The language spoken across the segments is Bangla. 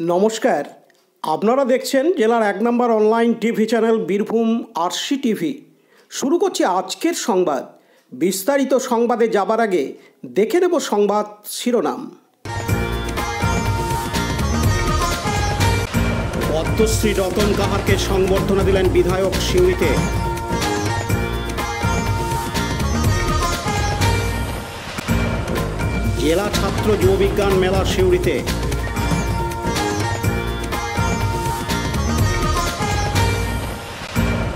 নমস্কার, আপনারা দেখছেন জেলার ১ নম্বর online TV channel Birbhum RC TV. শুরু করছি আজকের সংবাদ। বিস্তারিত সংবাদে যাবার আগে দেখে নেব সংবাদ শিরোনাম। পদ্মশ্রী রতন কাহারকে সংবর্ধনা দিলেন বিধায়ক সিউড়িতে। জেলা ছাত্র যুববিজ্ঞান মেলা সিউড়িতে।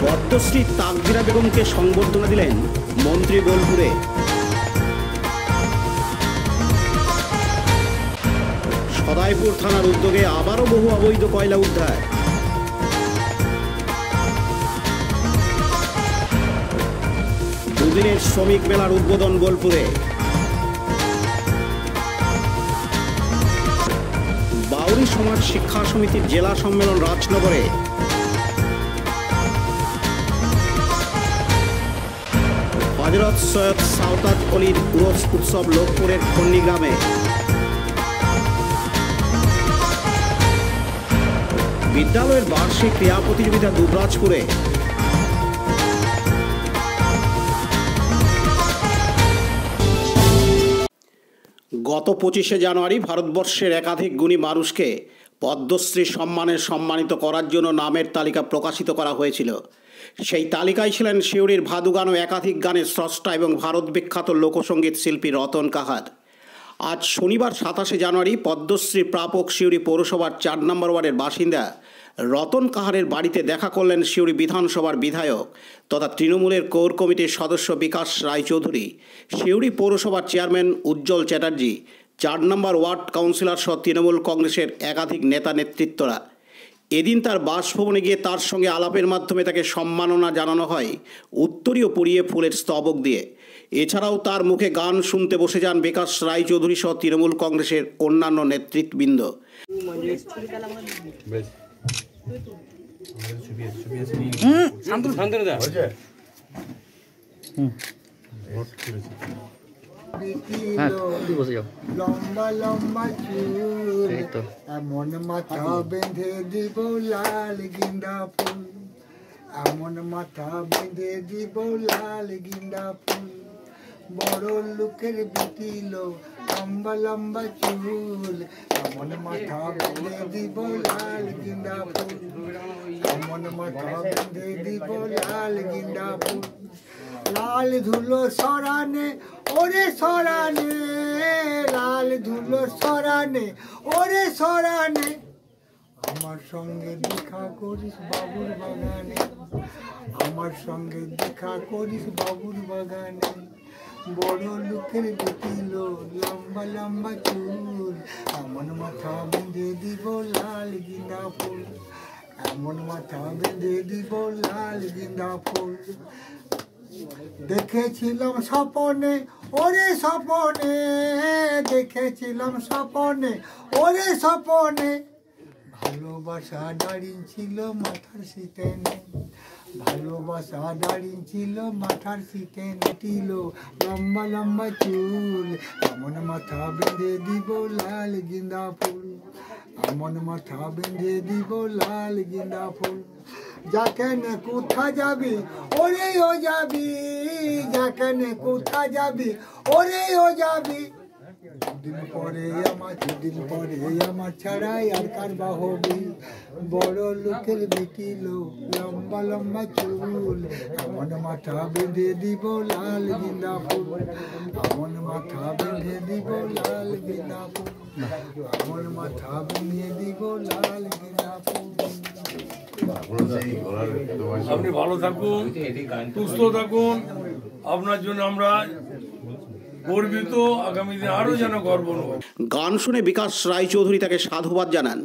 পদ্মশ্রী তাকদিরা বেগমকে সংবর্ধনা দিলেন মন্ত্রী বোলপুরে। সদাইপুর থানার উদ্যোগে আবারও বহু অবৈধ কয়লা উদ্ধার। দুদিনের শ্রমিক মেলার উদ্বোধন বোলপুরে। বাউরি সমাজ শিক্ষা সমিতির জেলা সম্মেলন রাজনগরে। হযরত সৈয়দ সাওতাত অলির উরস উৎসব লোকপুরের খন্ডি গ্রামে। বিদ্যালয়ের বার্ষিক ক্রীড়া প্রতিযোগিতা দুবরাজপুরে। গত 25শে জানুয়ারি ভারতবর্ষের একাধিক গুণী মানুষকে পদ্মশ্রী সম্মানে সম্মানিত করার জন্য নামের তালিকা প্রকাশিত করা হয়েছিল। সেই তালিকায় ছিলেন সিউড়ির ভাদু গান ও একাধিক গানের স্রষ্টা এবং ভারত বিখ্যাত লোকসঙ্গীত শিল্পী রতন কাহার। আজ শনিবার 27শে জানুয়ারি পদ্মশ্রী প্রাপক সিউড়ি পৌরসভার 4 নম্বর ওয়ার্ডের বাসিন্দা রতন কাহারের বাড়িতে দেখা করলেন সিউড়ি বিধানসভার বিধায়ক তথা তৃণমূলের কোর কমিটির সদস্য বিকাশ রায়চৌধুরী, সিউড়ি পৌরসভার চেয়ারম্যান উজ্জ্বল চ্যাটার্জি, 4 নম্বর ওয়ার্ড কাউন্সিলর সহ তৃণমূল কংগ্রেসের একাধিক নেতা নেতৃত্বরা। এদিন তার বাসভবনে গিয়ে তার সঙ্গে আলাপের মাধ্যমে তাকে সম্মাননা জানানো হয় উত্তরীয় পরিয়ে ফুলের স্তবক দিয়ে। এছাড়াও তার মুখে গান শুনতে বসে যান বিকাশ রায়চৌধুরী সহ তৃণমূল কংগ্রেসের অন্যান্য নেতৃত্ববৃন্দ। লম্বা লম্বা চুল এমন মাথা বেঁধে দিব লাল গিন্দা ফুল, এমন মাথা বেঁধে দিব লাল গিন্দা ফুল। বড় লোকের বিটিল লম্বা লম্বা চুল, এমন মাথা বেঁধে দিব লাল গিন্দা ফুল, এমন মাথা বেঁধে দিব লাল গিন্দা ফুল। লাল ধুলো সরানে ওরে সরানে, লাল ধুলো সরানে ওরে সরানে, আমার সঙ্গে দেখা করিস বাবুর বাগানে, আমার সঙ্গে দেখা করিস বাবুর বাগানে। বড় লোকের বেটিল লম্বা লম্বা চুল, এমন মাথা বেঁধে দিব লাল গিন্দা ফুল, এমন মাথা বেঁধে দিব লাল গিন্দা ফুল। দেখেছিলাম স্বপনে ওরে স্বপনে, দেখেছিলাম স্বপনে ওরে স্বপনে, ভালোবাসা দাঁড়িয়ে ছিল মাথার সিটেনে, ভালোবাসা দাঁড়িয়ে ছিল মাথার সিটেনে। ছিল লম্বা লম্বা চুল, এমন মাথা বেঁধে দিব লাল গিন্দা ফুল, এমন মাথা বেঁধে দিব লাল গিন্দা ফুল। যাকেনে কোথা যাবি ওরে ও যাবি, যাকেনে কোথা যাবি ওরে ও যাবি। দুদিন পরে আমার, দুদিন পরে আমার ছাড়াই আর কার বাহবি। বড় লোকের বেটিল লম্বা লম্বা চুল, এমন মাথা বেঁধে দিব লাল গিন্দা ফুল, এমন মাথা বেঁধে দিব লাল গিন্দা ফুল, এমন মাথা বেঁধে দিব লাল গিন্দা ফুল। আপনি ভালো থাকুন, সুস্থ থাকুন, আপনার জন্য আমরা গর্বিত, আগামী দিনে আরো যেন গর্ব। গান শুনে বিকাশ রায়চৌধুরী তাকে সাধুবাদ জানান।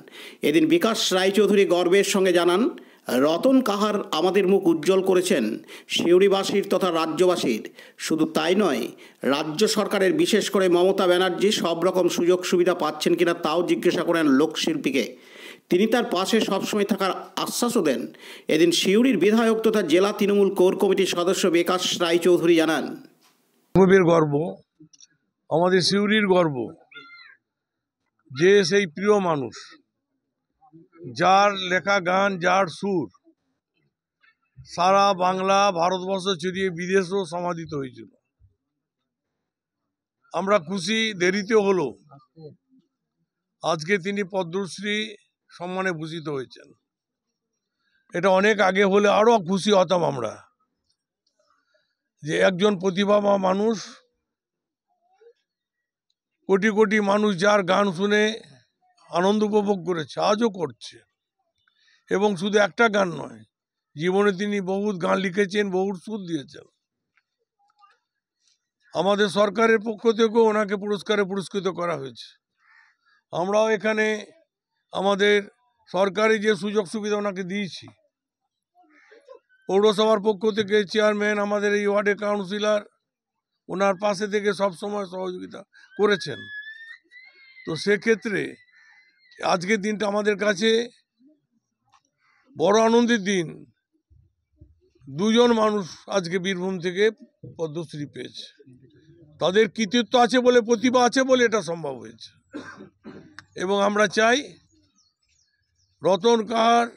এদিন বিকাশ রায়চৌধুরী গর্বের সঙ্গে জানান, রতন কাহার আমাদের মুখ উজ্জ্বল করেছেন সিউড়িবাসীর তথা রাজ্যবাসীর। শুধু তাই নয়, রাজ্য সরকারের বিশেষ করে মমতা ব্যানার্জি সব রকম সুযোগ সুবিধা পাচ্ছেন কিনা তাও জিজ্ঞাসা করেন লোকশিল্পীকে। তিনি তার পাশে সবসময় থাকার আশ্বাসও দেন। এদিন সিউড়ির বিধায়ক তথা জেলা তৃণমূল কোর কমিটির সদস্য বিকাশ রায়চৌধুরী জানান, গর্ব, আমাদের সিউড়ির গর্ব যে সেই প্রিয় মানুষ যার লেখা গান, যার সুর সারা বাংলা ভারতবর্ষ ছড়িয়ে বিদেশেও সমাদিত হয়েছিল। আমরা খুশি, দেরিতে হলো, আজকে তিনি পদ্মশ্রী সম্মানে ভূষিত হয়েছেন। এটা অনেক আগে হলে আরো খুশি হতাম আমরা, যে একজন প্রতিভাবান মানুষ, কোটি কোটি মানুষ যার গান শুনে আনন্দ উপভোগ করেছে, আজও করছে। এবং শুধু একটা গান নয়, জীবনে তিনি বহুত গান লিখেছেন, বহুত সুর দিয়েছেন। আমাদের সরকারের পক্ষ থেকেও ওনাকে পুরস্কারে পুরস্কৃত করা হয়েছে। আমরাও এখানে আমাদের সরকারি যে সুযোগ সুবিধা ওনাকে দিয়েছি, পৌরসভার পক্ষ থেকে চেয়ারম্যান, আমাদের এই ওয়ার্ডের কাউন্সিলর ওনার পাশে থেকে সবসময় সহযোগিতা করেছেন। তো সেক্ষেত্রে আজকের দিনটা আমাদের কাছে বড় আনন্দের দিন। দুজন মানুষ আজকে বীরভূম থেকে পদ্মশ্রী পেয়েছে। তাদের কৃতিত্ব আছে বলে, প্রতিভা আছে বলে এটা সম্ভব হয়েছে। এবং আমরা চাই রতন কাহার,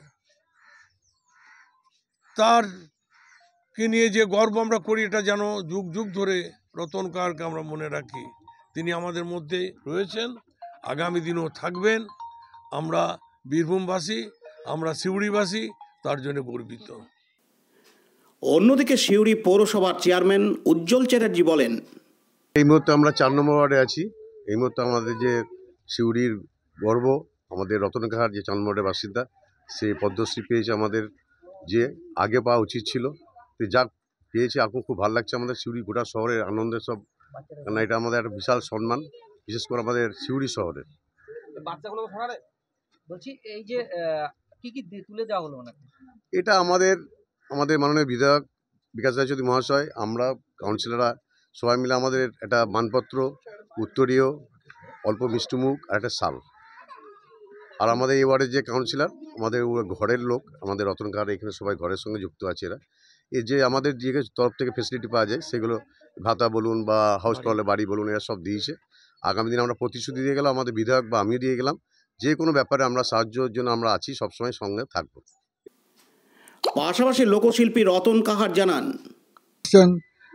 তারকে নিয়ে যে গর্ব আমরা করি, এটা যেন যুগ যুগ ধরে রতন কাহারকে আমরা মনে রাখি। তিনি আমাদের মধ্যে রয়েছেন, আগামী দিনেও থাকবেন। আমরা বীরভূমবাসী, আমরা সিউড়িবাসী, তার জন্য গর্বিত। অন্যদিকে সিউড়ি পৌরসভার চেয়ারম্যান উজ্জ্বল চ্যাটার্জি বলেন, এই মুহূর্তে আমরা 4 নম্বর ওয়ার্ডে আছি। এই মুহূর্তে আমাদের যে সিউড়ির গর্ব, আমাদের রতন কাহার যে 4 নম্বরের বাসিন্দা, সে পদ্মশ্রী পেয়েছে। আমাদের যে আগে পাওয়া উচিত ছিল, তো যা পেয়েছে এখন খুব ভালো লাগছে। আমাদের সিউড়ি গোটা শহরের আনন্দের সব, কারণ এটা আমাদের একটা বিশাল সম্মান, বিশেষ করে আমাদের সিউড়ি শহরের। বলছি এই যে কি কি তুলে দেওয়া হলো ওনাকে? এটা আমাদের মাননীয় বিধায়ক বিকাশ রায়চৌধুরী মহাশয়, আমরা কাউন্সিলররা সবাই মিলে আমাদের একটা মানপত্র, উত্তরীয়, অল্প মিষ্টিমুখ আর একটা শাল। আর আমাদের এই ওয়ার্ডের যে কাউন্সিলর, আমাদের ঘরের লোক, আমাদের রতন কাহার এখানে সবাই ঘরের সঙ্গে যুক্ত আছে। এরা এই যে আমাদের যে তরফ থেকে ফেসিলিটি পাওয়া যায়, সেগুলো ভাতা বলুন বা হাউস টলে বাড়ি বলুন, এরা সব দিয়েছে। আগামী দিনে আমরা প্রতিশ্রুতি দিয়ে গেলাম, আমাদের বিধায়ক বা আমিও দিয়ে গেলাম, যে কোনো ব্যাপারে আমরা সাহায্যের জন্য আমরা আছি, সবসময় সঙ্গে থাকবো। পাশাপাশি লোকশিল্পী রতন কাহার জানান,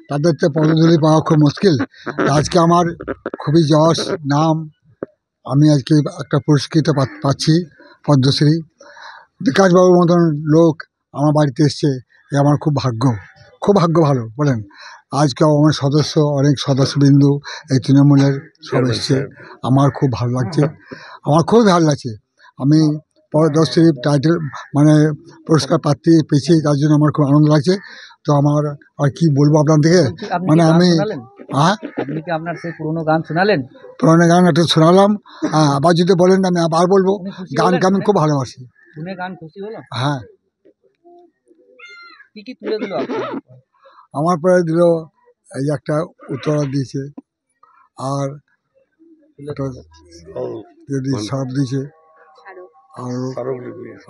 তাদের তো পদধূলি পাওয়া খুব মুশকিল। আজকে আমার খুবই যশ, নাম, আমি আজকে একটা পুরস্কৃত পাচ্ছি, পদ্মশ্রী। বিকাশবাবুর মতন লোক আমার বাড়িতে এসছে, এ আমার খুব ভাগ্য ভালো বলেন। আজকে আমার অনেক সদস্যবিন্দু এই তৃণমূলের সব এসছে, আমার খুব ভালো লাগছে, আমি পদ্মশ্রী টাইটেল মানে পুরস্কার পেয়েছি, তার জন্য আমার খুব আনন্দ লাগছে। তো আমার আর কি বলবো আপনাদেরকে, মানে আমি আপনি কি আপনার সেই পুরোনো গান শোনালেন? পুরোনো গান একটু শোনালাম, আবার যদি বলেন আমি আবার বলবো। গানকে আমি খুব ভালোবাসি। শুনে গান খুশি হলো? হ্যাঁ। কি কি তুলে দিল আমার পরে দিল, এই একটা উত্তরা দিয়েছে, আর সব দিয়েছে,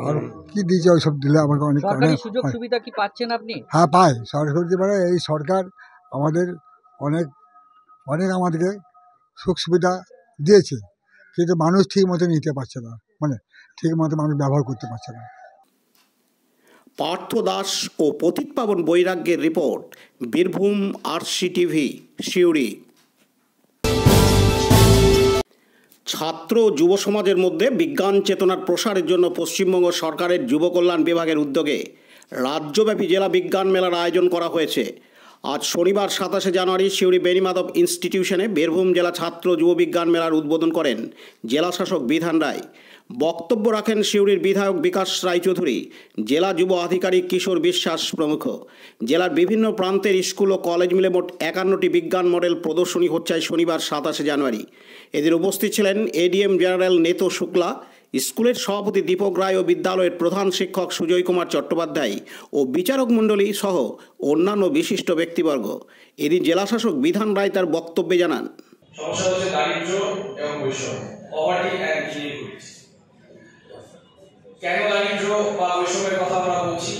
আর কি দিয়েছে ওই সব দিলে আমাকে অনেক সুযোগ সুবিধা কি পাচ্ছেন আপনি? হ্যাঁ পাই, সরকার মানে এই সরকার আমাদের অনেক আমাদেরকে সুখ সুবিধা দিয়েছে, কিন্তু মানুষ ঠিক মতো নিতে পারছে না, মানে ঠিক মতো মানুষ ব্যবহার করতে পারছে না। পার্থ দাস ও পতিত পাবন বৈরাগ্যের রিপোর্ট, বীরভূম RCTV, সিউড়ি। ছাত্র যুব সমাজের মধ্যে বিজ্ঞান চেতনার প্রসারের জন্য পশ্চিমবঙ্গ সরকারের যুব কল্যাণ বিভাগের উদ্যোগে রাজ্যব্যাপী জেলা বিজ্ঞান মেলার আয়োজন করা হয়েছে। আজ শনিবার 27শে জানুয়ারি সিউড়ি বেণীমাধব ইনস্টিটিউশনে বীরভূম জেলা ছাত্র যুব বিজ্ঞান মেলার উদ্বোধন করেন জেলা শাসক বিধান রায়। বক্তব্য রাখেন সিউড়ির বিধায়ক বিকাশ রায়চৌধুরী, জেলা যুব আধিকারিক কিশোর বিশ্বাস প্রমুখ। জেলার বিভিন্ন প্রান্তের স্কুল ও কলেজ মিলে মোট 51টি বিজ্ঞান মডেল প্রদর্শনী হচ্ছে শনিবার 27শে জানুয়ারি। এদের উপস্থিত ছিলেন ADM জেনারেল নেতো শুক্লা, স্কুলের সভাপতি দীপক রায় ও বিদ্যালয়ের প্রধান শিক্ষক সুজয় কুমার চট্টোপাধ্যায় ও বিচারক মণ্ডলী সহ অন্যান্য বিশিষ্ট ব্যক্তিবর্গ। এদিন জেলাশাসক বিধান রায় তার বক্তব্যে জানান, সমস্যা হচ্ছে দারিদ্র্য এবং বৈষম্য, পভার্টি অ্যান্ড ইনইকুইটি। কেন দারিদ্র্য বা বৈষম্যের কথা আমরা বলছি?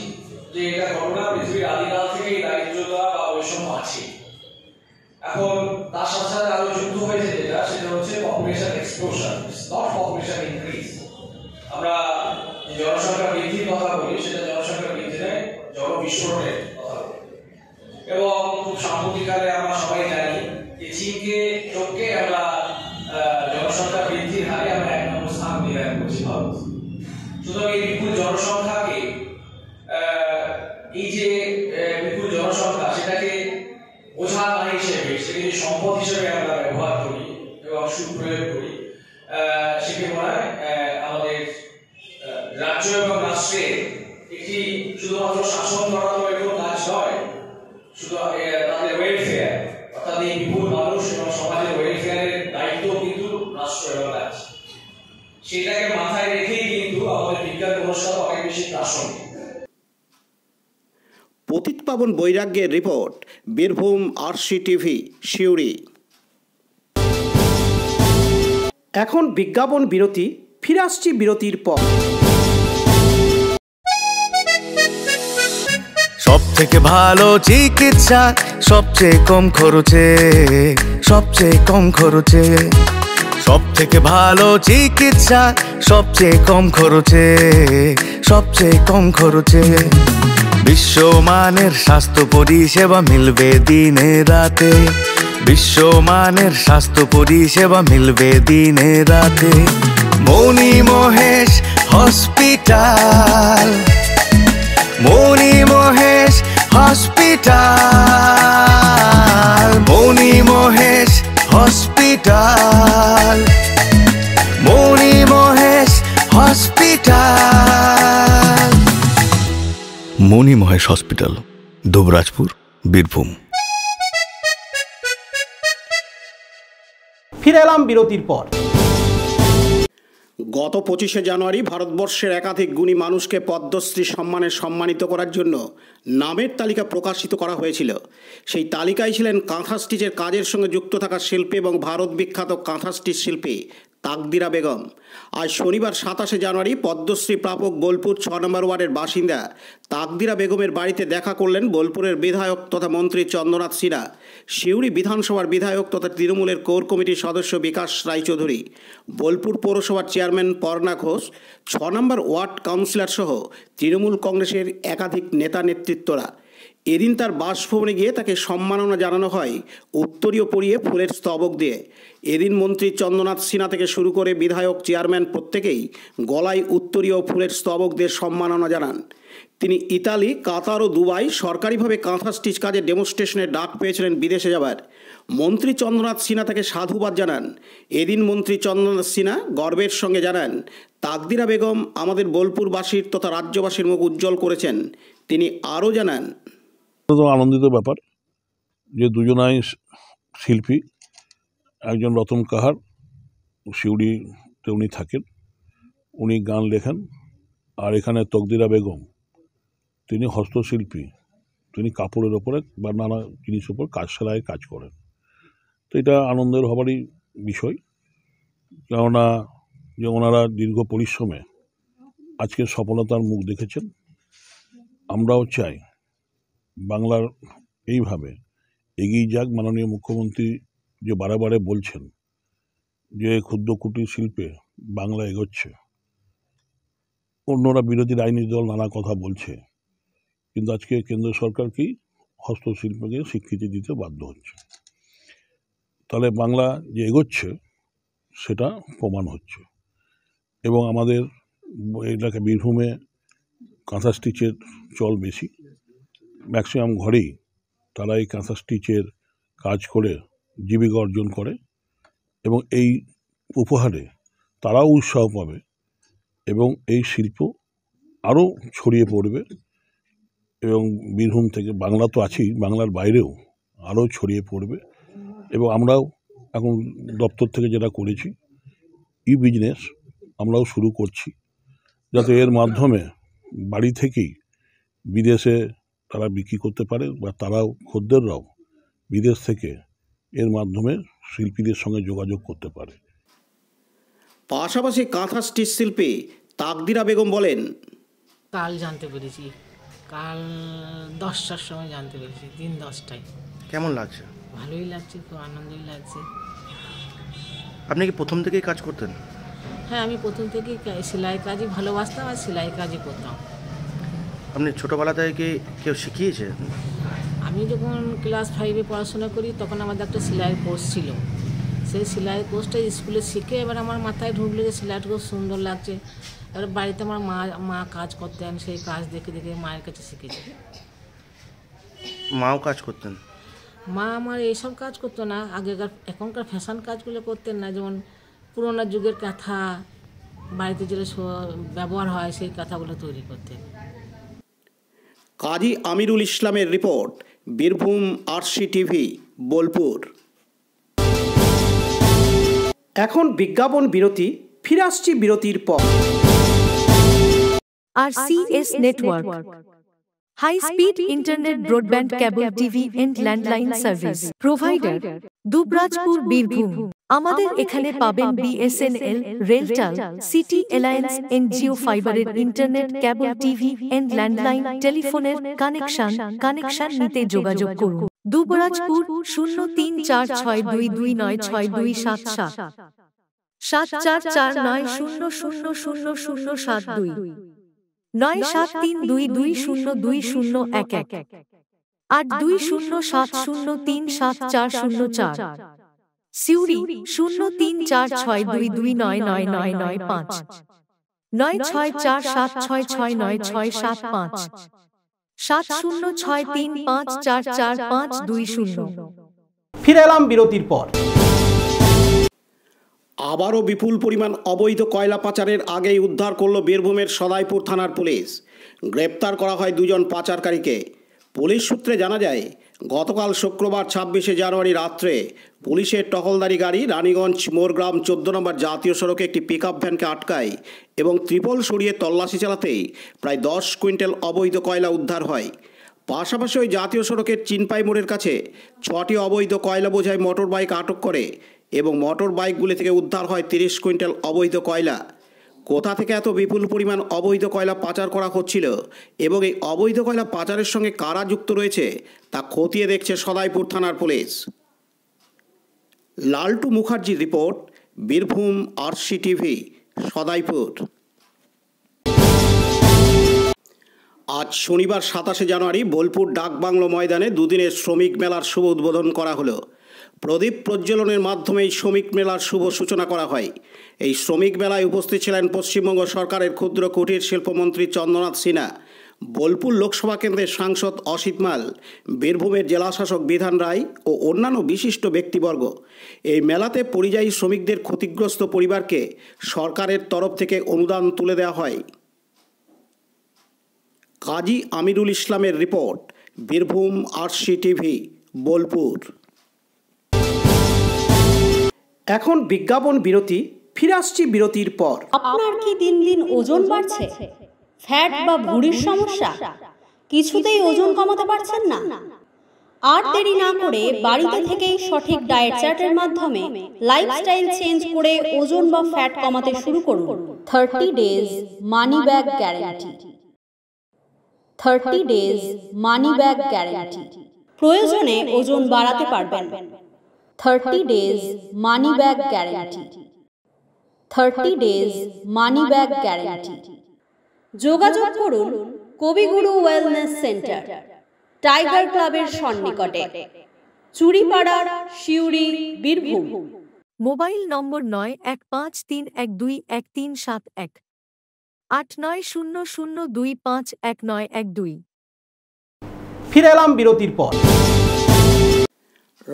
যে এটা ঘটনা পৃথিবীর আদিকাল থেকেই দারিদ্র্যতা বা বৈষম্য আছে। এখন তার সাথে সাথে আরো যুক্ত হয়েছে যেটা, সেটা হচ্ছে population explosion, not population increase. আমরা জনসংখ্যা বৃদ্ধির কথা বলি, সেটা জনসংখ্যা বৃদ্ধি নয়, জনবিস্ফোরণের কথা বলি। এবং খুব সাম্প্রতিককালে আমরা সবাই জানি যে চীনকে চোখকে আমরা জনসংখ্যা বৃদ্ধির হারে আমরা 1 নম্বর স্থান অধিকার করছি ভারত। সুতরাং এই বিপুল জনসংখ্যাকে এই যে বিপুল জনসংখ্যা সেটাকে বোঝা না হিসেবে, সেটাকে সম্পদ হিসেবে আমরা ব্যবহার করি এবং সুপ্রয়োগ করি, সেটি মনে হয় আমাদের রাজ্য এবং রাষ্ট্রের একটি শুধুমাত্র শাসন করা তো এরকম কাজ নয়, শুধু তাদের ওয়েলফেয়ার, অর্থাৎ এই বিপুল মানুষ এবং সমাজের ওয়েলফেয়ারের দায়িত্ব কিন্তু রাষ্ট্র এবং রাজ্য। সেটাকে মাথায় রেখেই কিন্তু আমাদের বিজ্ঞান পুরস্কার অনেক বেশি প্রাসঙ্গিক। পতিত পাবন বৈরাগ্যের রিপোর্ট, বীরভূম RCTV, সিউড়ি। এখন বিজ্ঞাপন বিরতি, ফিরে আসছি বিরতির পর। সব থেকে ভালো চিকিৎসা, সবচেয়ে কম খরচে, সবচেয়ে কম খরচে। সব থেকে ভালো চিকিৎসা, সবচেয়ে কম খরচে, সবচেয়ে কম খরচে। বিশ্বমানের স্বাস্থ্য পরিষেবা মিলবে দিনে রাতে, বিশ্বমানের স্বাস্থ্য পরিষেবা মিলবে দিনে রাতে। মণি মহেশ হসপিটাল, মণি মহেশ হসপিটাল, মণি মহেশ হসপিটাল, মণি মহেশ হসপিটাল। মণি মহেশ হসপিটাল, দুবরাজপুর, বীরভূম। ফিরে এলাম বিরতির পর। গত 25শে জানুয়ারি ভারতবর্ষের একাধিক গুণী মানুষকে পদ্মশ্রী সম্মানে সম্মানিত করার জন্য নামের তালিকা প্রকাশিত করা হয়েছিল। সেই তালিকায় ছিলেন কাঁথা স্টিচের কাজের সঙ্গে যুক্ত থাকা শিল্পী এবং ভারত বিখ্যাত কাঁথা স্টিচ শিল্পী তাকদিরা বেগম। আজ শনিবার 27শে জানুয়ারি পদ্মশ্রী প্রাপক বোলপুর 6 নম্বর ওয়ার্ডের বাসিন্দা তাকদিরা বেগমের বাড়িতে দেখা করলেন বোলপুরের বিধায়ক তথা মন্ত্রী চন্দ্রনাথ সিনহা, সিউড়ি বিধানসভার বিধায়ক তথা তৃণমূলের কোর কমিটির সদস্য বিকাশ রায়চৌধুরী, বোলপুর পৌরসভার চেয়ারম্যান পর্ণা ঘোষ, 6 নম্বর ওয়ার্ড কাউন্সিলর সহ তৃণমূল কংগ্রেসের একাধিক নেতা নেতৃত্বরা। এদিন তার বাসভবনে গিয়ে তাকে সম্মাননা জানানো হয় উত্তরীয় পরিয়ে ফুলের স্তবক দিয়ে। এদিন মন্ত্রী চন্দ্রনাথ সিনহা থেকে শুরু করে বিধায়ক, চেয়ারম্যান প্রত্যেকেই গলায় উত্তরীয় ফুলের স্তবক দিয়ে সম্মাননা জানান। তিনি ইতালি, কাতার ও দুবাই সরকারিভাবে কাঁথা স্টিচ কাজের ডেমনস্ট্রেশনের ডাক পেয়েছিলেন বিদেশে যাবার। মন্ত্রী চন্দ্রনাথ সিনহা তাকে সাধুবাদ জানান। এদিন মন্ত্রী চন্দ্রনাথ সিনহা গর্বের সঙ্গে জানান, তাকদিরা বেগম আমাদের বোলপুরবাসীর তথা রাজ্যবাসীর মুখ উজ্জ্বল করেছেন। তিনি আরও জানান, আনন্দিত ব্যাপার যে দুজনাই শিল্পী, একজন রতন কাহার, সিউড়িতে উনি থাকেন, উনি গান লেখেন, আর এখানে তাকদিরা বেগম তিনি হস্তশিল্পী, তিনি কাপড়ের ওপরে বা নানা জিনিসের ওপর সেলাইয়ের কাজ করেন। তো এটা আনন্দের হবারই বিষয়, কেননা যে ওনারা দীর্ঘ পরিশ্রমে আজকের সফলতার মুখ দেখেছেন। আমরাও চাই বাংলার এইভাবে এগিয়ে যাক। মাননীয় মুখ্যমন্ত্রী যে বারে বলছেন যে ক্ষুদ্র কুটির শিল্পে বাংলা এগোচ্ছে, অন্যরা বিরোধী রাজনীতি দল নানা কথা বলছে, কিন্তু আজকে কেন্দ্র সরকারকেই হস্তশিল্পকে স্বীকৃতি দিতে বাধ্য হচ্ছে। তাহলে বাংলা যে এগোচ্ছে সেটা প্রমাণ হচ্ছে। এবং আমাদের এলাকা বীরভূমে কাঁথা স্টিচের চল বেশি, ম্যাক্সিমাম ঘরেই তারা এই কাঁথা স্টিচের কাজ করে জীবিকা অর্জন করে, এবং এই উপহারে তারাও উৎসাহ পাবে এবং এই শিল্প আরও ছড়িয়ে পড়বে। এবং বীরভূম থেকে, বাংলা তো আছেই, বাংলার বাইরেও আরও ছড়িয়ে পড়বে। এবং আমরাও এখন দপ্তর থেকে যেটা করেছি, বিজনেস আমরাও শুরু করছি, যাতে এর মাধ্যমে বাড়ি থেকেই বিদেশে তারা বিক্রি করতে পারে, বা তারাও খদ্দেররাও বিদেশ থেকে এর মাধ্যমে শিল্পীদের সঙ্গে যোগাযোগ করতে পারে। পাশাপাশি কাঁথা স্টিচ শিল্পী তাকদিরা বেগম বলেন, কাল জানতে পেরেছি, কাল 10টার সময় জানতে পেরেছি, দিন 10টায়। কেমন লাগছে? ভালোই লাগছে, খুব আনন্দই লাগছে। আপনি কি প্রথম থেকেই কাজ করতেন? হ্যাঁ, আমি প্রথম থেকেই সেলাই কাজই ভালোবাসতাম আর সেলাই কাজই করতাম। আপনি ছোটোবেলা থেকে কেউ শিখিয়েছে? আমি যখন ক্লাস 5-এ পড়াশোনা করি তখন আমাদের একটা সেলাইয়ের কোর্স ছিল। সেই সেলাই কোর্সটা স্কুলে শিখে এবার আমার মাথায় ঢুকলো যে সেলাইটা খুব সুন্দর লাগছে। এবার বাড়িতে আমার মা কাজ করতেন, সেই কাজ দেখে দেখে মায়ের কাছে শিখেছি। মাও কাজ করতেন? মা আমার এইসব কাজ করতো না, এখনকার ফ্যাশন কাজগুলো করতেন না, যেমন পুরোনো যুগের কাঁথা বাড়িতে যেটা ব্যবহার হয় সেই কাঁথাগুলো তৈরি করতেন। কাজী আমিরুল ইসলামের রিপোর্ট, বীরভূম RCTV, বোলপুর। এখন বিজ্ঞাপন বিরতি, ফিরে আসছি বিরতির পর। RCS Network, high speed internet, broadband, cable TV and landline service provider, Dubrajpur, Birbhum. আমাদের এখানে পাবেন BSNL, RailTel, city alliance and Jio ফাইবারের internet, cable TV and landline টেলিফোনের কানেকশন নিতে যোগাযোগ করুন। দুবরাজপুর 034622962627 7449000072 9732202011 8207037404 সিউড়ি 034622999995 9647669665 7063544520। ফিরে এলাম বিরতির পর। আবারও বিপুল পরিমাণ অবৈধ কয়লা পাচারের আগেই উদ্ধার করল বীরভূমের সদাইপুর থানার পুলিশ। গ্রেপ্তার করা হয় 2 জন পাচারকারীকে। পুলিশ সূত্রে জানা যায়, গতকাল শুক্রবার 26শে জানুয়ারি রাত্রে পুলিশের টহলদারি গাড়ি রানীগঞ্জ মোরগ্রাম 14 নম্বর জাতীয় সড়কে একটি পিকআপ ভ্যানকে আটকায় এবং ত্রিপল সরিয়ে তল্লাশি চালাতেই প্রায় 10 কুইন্টাল অবৈধ কয়লা উদ্ধার হয়। পাশাপাশি ওই জাতীয় সড়কের চিনপাই মোড়ের কাছে 6টি অবৈধ কয়লা বোঝাই মোটর বাইক আটক করে এবং মোটর বাইকগুলি থেকে উদ্ধার হয় 30 কুইন্টাল অবৈধ কয়লা। কোথা থেকে এত বিপুল পরিমাণ অবৈধ কয়লা পাচার করা হচ্ছিল এবং এই অবৈধ কয়লা পাচারের সঙ্গে কারা যুক্ত রয়েছে তা খতিয়ে দেখছে সদাইপুর থানার পুলিশ। লালটু মুখার্জির রিপোর্ট, বীরভূম RCTV, সদাইপুর। আজ শনিবার 27শে জানুয়ারি বোলপুর ডাকবাংলো ময়দানে দুদিনের শ্রমিক মেলার শুভ উদ্বোধন করা হলো। প্রদীপ প্রজ্বলনের মাধ্যমে এই শ্রমিক মেলার শুভ সূচনা করা হয়। এই শ্রমিক মেলায় উপস্থিত ছিলেন পশ্চিমবঙ্গ সরকারের ক্ষুদ্র কুটির শিল্পমন্ত্রী চন্দ্রনাথ সিনহা, বোলপুর লোকসভা কেন্দ্রের সাংসদ অসিত মাল, বীরভূমের জেলাশাসক বিধান রায় ও অন্যান্য বিশিষ্ট ব্যক্তিবর্গ। এই মেলাতে পরিযায়ী শ্রমিকদের ক্ষতিগ্রস্ত পরিবারকে সরকারের তরফ থেকে অনুদান তুলে দেওয়া হয়। কাজী আমিরুল ইসলামের রিপোর্ট, বীরভূম RCTV, বোলপুর। এখন বিজ্ঞাপন বিরতি, ফিরে আসছি বিরতির পর। আপনার কি দিন দিন ওজন বাড়ছে? ফ্যাট বা ভুঁড়ির সমস্যা? কিছুতেই ওজন কমাতে পারছেন না? আর দেরি না করে বাড়িতে থেকেই সঠিক ডায়েট চার্টের মাধ্যমে লাইফস্টাইল চেঞ্জ করে ওজন বা ফ্যাট কমাতে শুরু করুন। 30 days money back guarantee. 30 days money back guarantee. প্রয়োজনে ওজন বাড়াতে পারবেন। 30 days money back guarantee. 30 days money back guarantee. যোগাযোগ করুন কবিগুরু ওয়েলনেস সেন্টার, টাইগার ক্লাবের সন্নিকটে, চুরিপাড়া, সিউড়ি, বীরভূম। Mobile number 9153121371 8900251912। ফিরে এলাম বিরতির পর।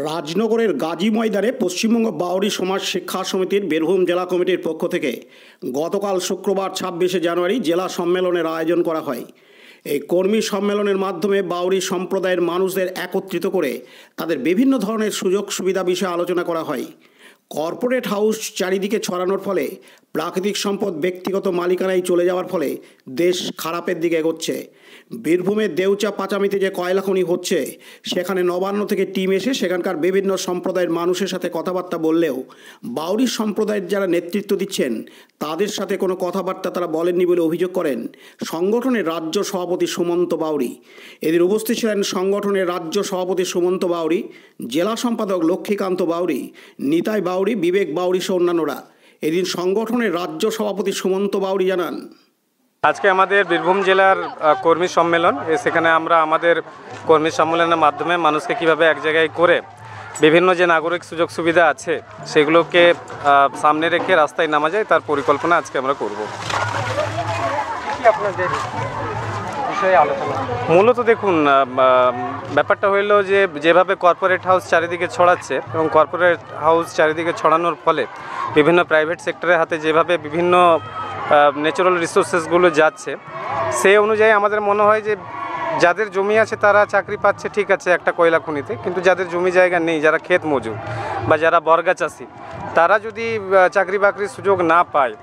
রাজনগরের গাজী ময়দানে পশ্চিমবঙ্গ বাউরি সমাজ শিক্ষা সমিতির বীরভূম জেলা কমিটির পক্ষ থেকে গতকাল শুক্রবার 26শে জানুয়ারি জেলা সম্মেলনের আয়োজন করা হয়। এই কর্মী সম্মেলনের মাধ্যমে বাউরি সম্প্রদায়ের মানুষদের একত্রিত করে তাদের বিভিন্ন ধরনের সুযোগ সুবিধা বিষয়ে আলোচনা করা হয়। কর্পোরেট হাউস চারিদিকে ছড়ানোর ফলে প্রাকৃতিক সম্পদ ব্যক্তিগত মালিকানায় চলে যাওয়ার ফলে দেশ খারাপের দিকে এগোচ্ছে। বীরভূমের দেউচা পাচামিতে যে কয়লা খনি হচ্ছে সেখানে নবান্ন থেকে টিম এসে সেখানকার বিভিন্ন সম্প্রদায়ের মানুষের সাথে কথাবার্তা বললেও বাউরি সম্প্রদায়ের যারা নেতৃত্ব দিচ্ছেন তাদের সাথে কোনো কথাবার্তা তারা বলেননি বলে অভিযোগ করেন সংগঠনের রাজ্য সভাপতি সুমন্ত বাউরি। এদের উপস্থিত ছিলেন সংগঠনের রাজ্য সভাপতি সুমন্ত বাউরি, জেলা সম্পাদক লক্ষ্মীকান্ত বাউরি, নিতাই বাউরি, বিবেক বাউরি সহ অন্যান্যরা। এদিন সংগঠনের রাজ্য সভাপতি সুমন্ত বাউরি জানান, আজকে আমাদের বীরভূম জেলার কর্মী সম্মেলন। সেখানে আমরা আমাদের কর্মী সম্মেলনের মাধ্যমে মানুষকে কিভাবে এক জায়গায় করে বিভিন্ন যে নাগরিক সুযোগ সুবিধা আছে সেগুলোকে সামনে রেখে রাস্তায় নামা যায় তার পরিকল্পনা আজকে আমরা করব। আপনাদের বিষয়ে আলোচনা মূলত দেখুন, ব্যাপারটা হইলো যে যেভাবে কর্পোরেট হাউস চারিদিকে ছড়াচ্ছে এবং কর্পোরেট হাউস চারিদিকে ছড়ানোর ফলে বিভিন্ন প্রাইভেট সেক্টরের হাতে যেভাবে বিভিন্ন ন্যাচারাল রিসোর্সেসগুলো যাচ্ছে, সেই অনুযায়ী আমাদের মনে হয় যে যাদের জমি আছে তারা চাকরি পাচ্ছে, ঠিক আছে, একটা কয়লা খনিতে, কিন্তু যাদের জমি জায়গা নেই, যারা ক্ষেত মজুর বা যারা বর্গা চাষি, তারা যদি চাকরি বাকরির সুযোগ না পায়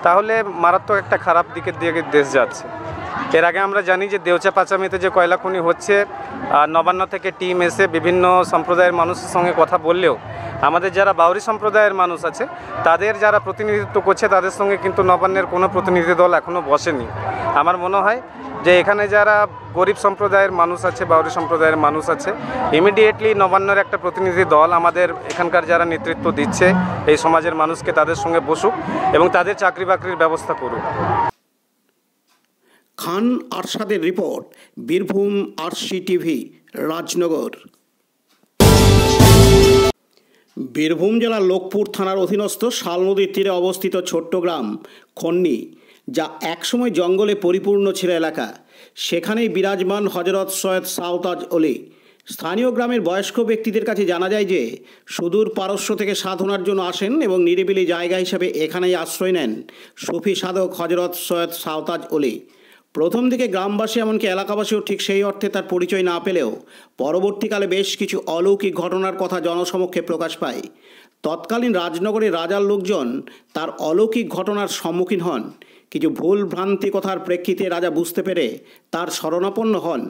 তাহলে মারাত্মক একটা খারাপ দিকের দিকে দেশ যাচ্ছে। এর আগে আমরা জানি যে দেওচা পাচামিতে যে কয়লা খনি হচ্ছে, নবান্ন থেকে টিম এসে বিভিন্ন সম্প্রদায়ের মানুষের সঙ্গে কথা বললেও আমাদের যারা বাউরি সম্প্রদায়ের মানুষ আছে তাদের যারা প্রতিনিধিত্ব করছে তাদের সঙ্গে কিন্তু নবান্নের কোনো প্রতিনিধি দল এখনও বসেনি। আমার মনে হয় যে এখানে যারা গরিব সম্প্রদায়ের মানুষ আছে, বাউরি সম্প্রদায়ের মানুষ আছে, ইমিডিয়েটলি নবান্নের একটা প্রতিনিধি দল আমাদের এখানকার যারা নেতৃত্ব দিচ্ছে এই সমাজের মানুষকে তাদের সঙ্গে বসুক এবং তাদের চাকরি বাকরির ব্যবস্থা করুক। খান আরশাদের report, Birbhum RC TV, Rajnagar. Birbhum জেলার লোকপুর থানার অধীনস্থ শাল নদীর তীরে অবস্থিত ছোট্ট গ্রাম খন্নি, যা একসময় জঙ্গলে পরিপূর্ণ ছিল এলাকা, সেখানেই বিরাজমান হজরত সৈয়দ সাওতাজ অলি। স্থানীয় গ্রামের বয়স্ক ব্যক্তিদের কাছে জানা যায় যে সুদূর পারস্য থেকে সাধনার জন্য আসেন এবং নিরিবিলি জায়গা হিসাবে এখানেই আশ্রয় নেন সুফি সাধক হজরত সৈয়দ সাওতাজ অলি। প্রথম দিকে গ্রামবাসী এমনকি এলাকাবাসীও ঠিক সেই অর্থে তার পরিচয় না পেলেও পরবর্তীকালে বেশ কিছু অলৌকিক ঘটনার কথা জনসমক্ষে প্রকাশ পায়। তৎকালীন রাজনগরের রাজার লোকজন তার অলৌকিক ঘটনার সম্মুখীন হন। কিছু ভুল ভ্রান্তি কথার প্রেক্ষিতে রাজা বুঝতে পেরে তার শরণাপন্ন হন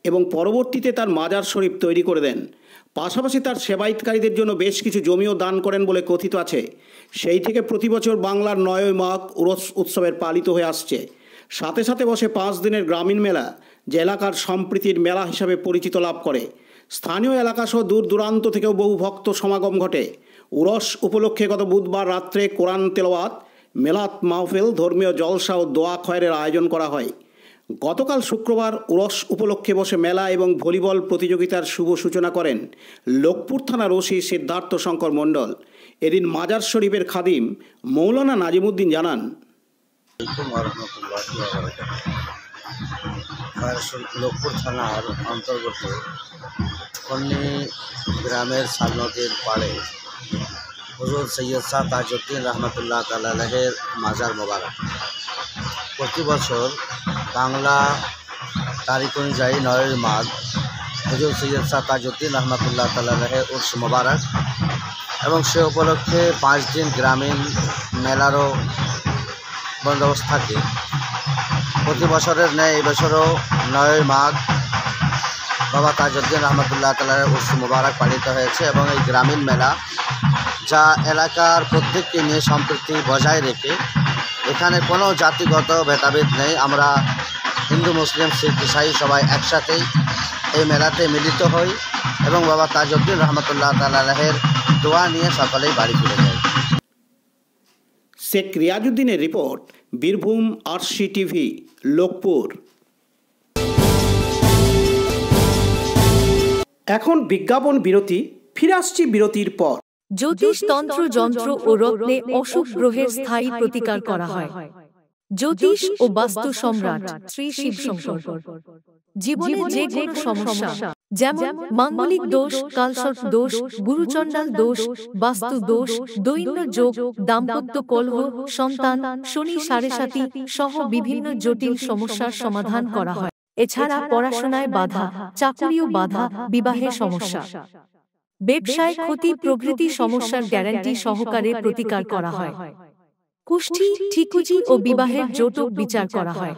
এবং পরবর্তীতে তার মাজার শরীফ তৈরি করে দেন। পাশাপাশি তার সেবায়িতকারীদের জন্য বেশ কিছু জমিও দান করেন বলে কথিত আছে। সেই থেকে প্রতি বছর বাংলার 9 মাঘ উরস উৎসবের পালিত হয়ে আসছে। সাথে সাথে বসে 5 দিনের গ্রামীণ মেলা, যে এলাকার সম্প্রীতির মেলা হিসাবে পরিচিত লাভ করে। স্থানীয় এলাকাসহ দূর দূরান্ত থেকেও বহু ভক্ত সমাগম ঘটে। উরস উপলক্ষে গত বুধবার রাত্রে কোরআন তেলাওয়াত, মেলাত মাহফিল, ধর্মীয় জলসা ও দোয়া খয়েরের আয়োজন করা হয়। গতকাল শুক্রবার উরস উপলক্ষে বসে মেলা এবং ভলিবল প্রতিযোগিতার শুভ সূচনা করেন লোকপুর থানার ওসি সিদ্ধার্থ শঙ্কর মণ্ডল। এদিন মাজার শরীফের খাদিম মৌলানা নাজিমুদ্দিন জানান, লোকপুর থানার অন্তর্গত খন্নি গ্রামের শাল নদীর পাড়ে হুজুর সৈয়দ শাহ তাজউদ্দিন রহমতুল্লাহ তাআলার মাজার মোবারক প্রতি বছর বাংলা তারিখ অনুযায়ী 9 মাঘ হুজুর সৈয়দ শাহ তাজউদ্দিন রহমতুল্লাহ তাআলার উর্স মোবারক এবং সে উপলক্ষে 5 দিন গ্রামীণ মেলারও বন্দোবস্ত থাকে। প্রতি বছরের ন্যায় এবছরও 9 মাঘ বাবা তাজউদ্দিন রহমতুল্লাহ তাআলার উর্স মোবারক পালিত হয়েছে এবং এই গ্রামীণ মেলা যা এলাকার প্রত্যেককে নিয়ে সম্প্রীতি বজায় রেখে, এখানে কোনো জাতিগত ভেদাভেদ নেই, আমরা হিন্দু মুসলিম শিখ ইসাই সবাই একসাথেই এই মেলাতে মিলিত হই এবং বাবা তাজউদ্দিন রহমতুল্লাহ তাআলার দোয়া নিয়ে সকলেই বাড়ি ফিরে যায়। শেখ রিয়াজউদ্দিনের report, Birbhum RC TV, Lokpur. এখন বিজ্ঞাপন বিরতি, ফিরে আসছি বিরতির পর। জ্যোতিষ তন্ত্র যন্ত্র ও রত্নে অশুভ গ্রহের স্থায়ী প্রতিকার করা হয়। জ্যোতিষ ও বাস্তু সম্রাট শ্রী শিব শঙ্কর। জীবনে যে কোনো সমস্যা, যেমন মাঙ্গলিক দোষ, কালসর্প দোষ, গুরুচণ্ডাল দোষ, বাস্তু দোষ, দৈন্য যোগ, দাম্পত্য কলহ, সন্তান, শনি সাড়েসাতি সহ বিভিন্ন জটিল সমস্যার সমাধান করা হয়। এছাড়া পড়াশোনায় বাধা, চাকরিও বাধা, বিবাহে সমস্যা, ব্যবসায় ক্ষতি প্রভৃতি সমস্যার গ্যারান্টি সহকারে প্রতিকার করা হয়। কুষ্ঠি, ঠিকুজি ও বিবাহের জটক বিচার করা হয়।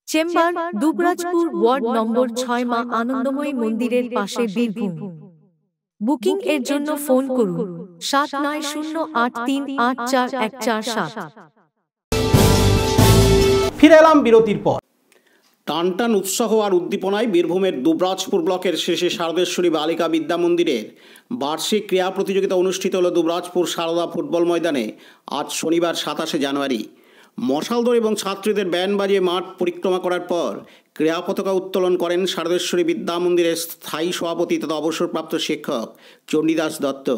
চেম্বার, দুবরাজপুর, ওয়ার্ড নম্বর 6, মা আনন্দময়ী মন্দিরের পাশে, বীরভূম। বুকিং এর জন্য ফোন করুন 7908384147। ফিরে এলাম বিরতির পর। টানটান উৎসাহ আর উদ্দীপনায় বীরভূমের দুবরাজপুর ব্লকের শেষে শারদেশ্বরী বালিকা বিদ্যা মন্দিরের বার্ষিক ক্রীড়া প্রতিযোগিতা অনুষ্ঠিত হল দুবরাজপুর সারদা ফুটবল ময়দানে আজ শনিবার 27শে জানুয়ারি। মশালদোর এবং ছাত্রীদের ব্যান্ড বাজিয়ে মাঠ পরিক্রমা করার পর ক্রীড়া পতাকা উত্তোলন করেন শারদেশ্বরী বিদ্যা মন্দিরের স্থায়ী সভাপতি তথা অবসরপ্রাপ্ত শিক্ষক চণ্ডীদাস দত্ত।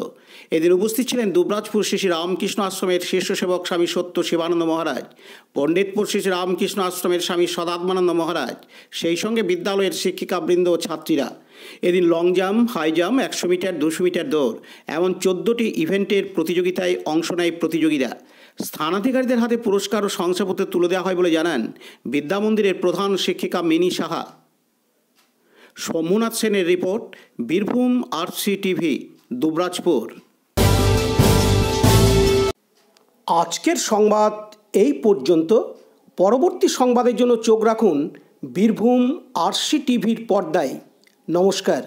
এদিন উপস্থিত ছিলেন দুবরাজপুর শ্রী শ্রী রামকৃষ্ণ আশ্রমের শীর্ষ সেবক স্বামী সত্য শিবানন্দ মহারাজ, পণ্ডিতপুর শ্রী শ্রী রামকৃষ্ণ আশ্রমের স্বামী সদাত্মানন্দ মহারাজ, সেই সঙ্গে বিদ্যালয়ের শিক্ষিকাবৃন্দ ও ছাত্রীরা। এদিন long jump, high jump, 100 metre, 200 metre দৌড় এমন 14টি ইভেন্টের প্রতিযোগিতায় অংশ নেয় প্রতিযোগীরা। স্থানাধিকারীদের হাতে পুরস্কার ও শংসাপত্র তুলে দেওয়া হয় বলে জানান বিদ্যা মন্দিরের প্রধান শিক্ষিকা মিনি সাহা। সোমনাথ সেনের রিপোর্ট, বীরভূম RCTV, দুবরাজপুর। আজকের সংবাদ এই পর্যন্ত। পরবর্তী সংবাদের জন্য চোখ রাখুন বীরভূম RCTVর পর্দায়। নমস্কার।